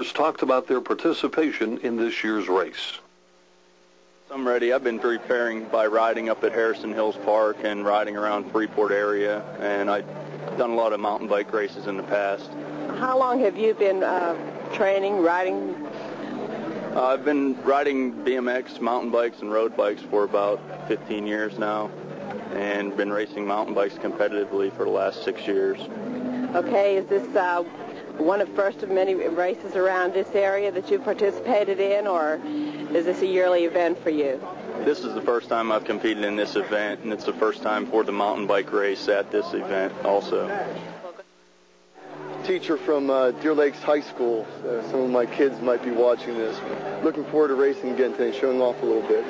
Talked about their participation in this year's race. I'm ready. I've been preparing by riding up at Harrison Hills Park and riding around Freeport area, and I've done a lot of mountain bike races in the past. How long have you been training, riding? I've been riding BMX, mountain bikes, and road bikes for about 15 years now, and been racing mountain bikes competitively for the last 6 years. Okay, is this one of first of many races around this area that you've participated in, or is this a yearly event for you? This is the first time I've competed in this event, and it's the first time for the mountain bike race at this event also. Teacher from Deer Lakes High School. Some of my kids might be watching this. Looking forward to racing again today, showing off a little bit.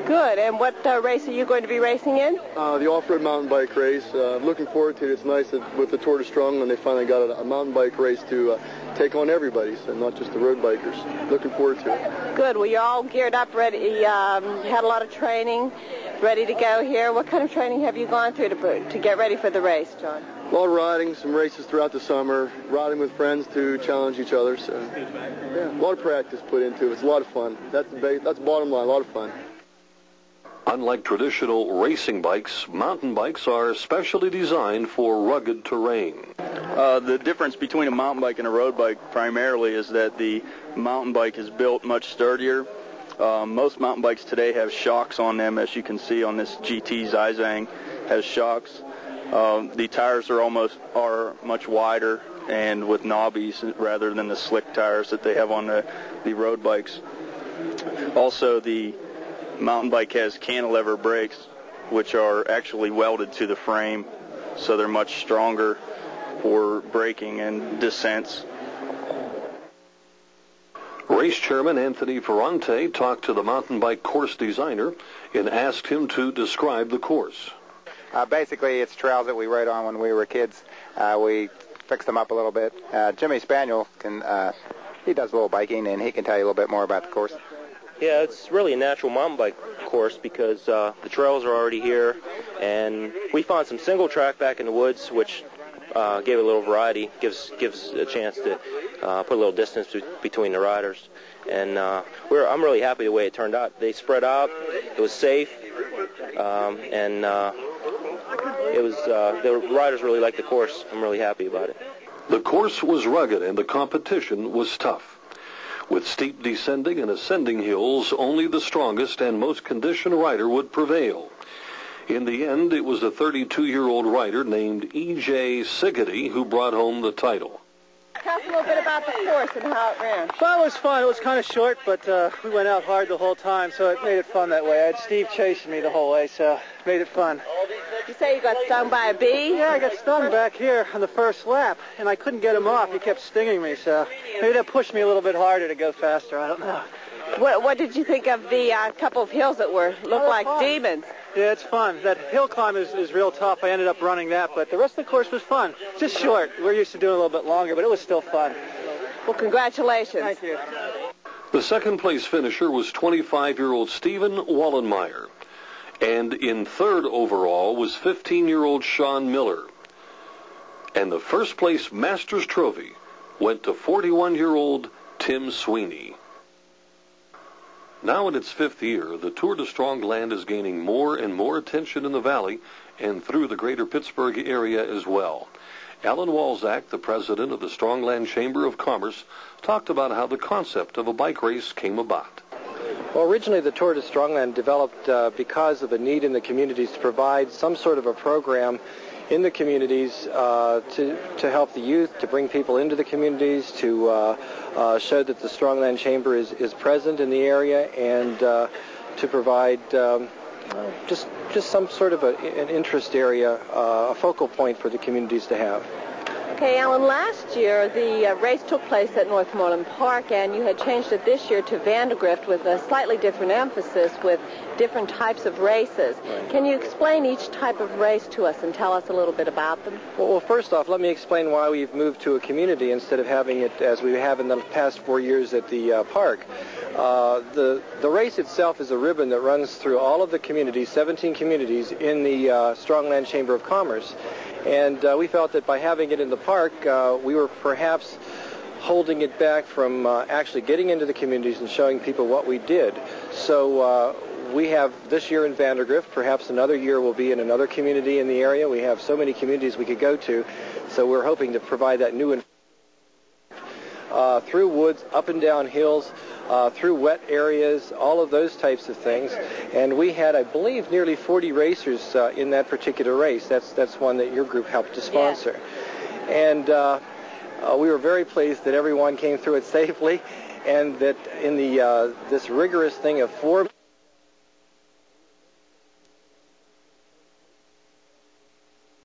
Good. And what race are you going to be racing in? The off-road mountain bike race. Looking forward to it. It's nice that with the Tour de Strongland they finally got a mountain bike race to take on everybody, so not just the road bikers. Looking forward to it. Good. Well, you're all geared up, ready. Had a lot of training, ready to go here. What kind of training have you gone through to get ready for the race, John? A lot of riding, some races throughout the summer, riding with friends to challenge each other. So, yeah, a lot of practice put into it. It's a lot of fun. That's the bottom line, a lot of fun. Unlike traditional racing bikes, mountain bikes are specially designed for rugged terrain. The difference between a mountain bike and a road bike primarily is that the mountain bike is built much sturdier. Most mountain bikes today have shocks on them, as you can see on this GT Zizang has shocks. The tires are much wider and with knobbies rather than the slick tires that they have on the road bikes. Also, the mountain bike has cantilever brakes, which are actually welded to the frame, so they're much stronger for braking and descents. Race Chairman Anthony Ferrante talked to the mountain bike course designer and asked him to describe the course. Basically, it's trails that we rode on when we were kids. We fixed them up a little bit. Jimmy Spaniel he does a little biking, and he can tell you a little bit more about the course. Yeah, it's really a natural mountain bike course because the trails are already here, and we found some single track back in the woods, which gave a little variety, gives a chance to put a little distance between the riders. And I'm really happy the way it turned out. They spread out, it was safe, and the riders really liked the course. I'm really happy about it. The course was rugged and the competition was tough. With steep descending and ascending hills, only the strongest and most conditioned rider would prevail. In the end, it was a 32-year-old rider named E.J. Siggety who brought home the title. Tell us a little bit about the course and how it ran. Well, it was fun. It was kind of short, but we went out hard the whole time, so it made it fun that way. I had Steve chasing me the whole way, so it made it fun. You say you got stung by a bee? Yeah, I got stung back here on the first lap, and I couldn't get him off. He kept stinging me, so maybe that pushed me a little bit harder to go faster. I don't know. What did you think of the couple of hills that looked like demons? Yeah, it's fun. That hill climb is real tough. I ended up running that, but the rest of the course was fun. Just short. We're used to doing a little bit longer, but it was still fun. Well, congratulations. Thank you. The second place finisher was 25-year-old Stephen Wallenmeyer. And in third overall was 15-year-old Sean Miller. And the first place Masters Trophy went to 41-year-old Tim Sweeney. Now in its fifth year, the Tour de Strongland is gaining more and more attention in the valley and through the greater Pittsburgh area as well. Alan Walzak, the president of the Strongland Chamber of Commerce, talked about how the concept of a bike race came about. Well, originally the Tour de Strongland developed because of a need in the communities to provide some sort of a program in the communities to help the youth, to bring people into the communities, to show that the Strongland Chamber is present in the area, and to provide just some sort of an interest area, a focal point for the communities to have. Okay, Alan, last year the race took place at Northmoreland Park, and you had changed it this year to Vandergrift with a slightly different emphasis with different types of races. Right. Can you explain each type of race to us and tell us a little bit about them? Well, first off, let me explain why we've moved to a community instead of having it as we have in the past 4 years at the park. The race itself is a ribbon that runs through all of the communities, 17 communities, in the Strongland Chamber of Commerce. And we felt that by having it in the park, we were perhaps holding it back from actually getting into the communities and showing people what we did. So we have this year in Vandergrift, perhaps another year will be in another community in the area. We have so many communities we could go to, so we're hoping to provide that new through woods, up and down hills, through wet areas, all of those types of things. And we had, I believe, nearly 40 racers in that particular race. That's one that your group helped to sponsor. Yeah. And we were very pleased that everyone came through it safely, and that in the this rigorous thing of 4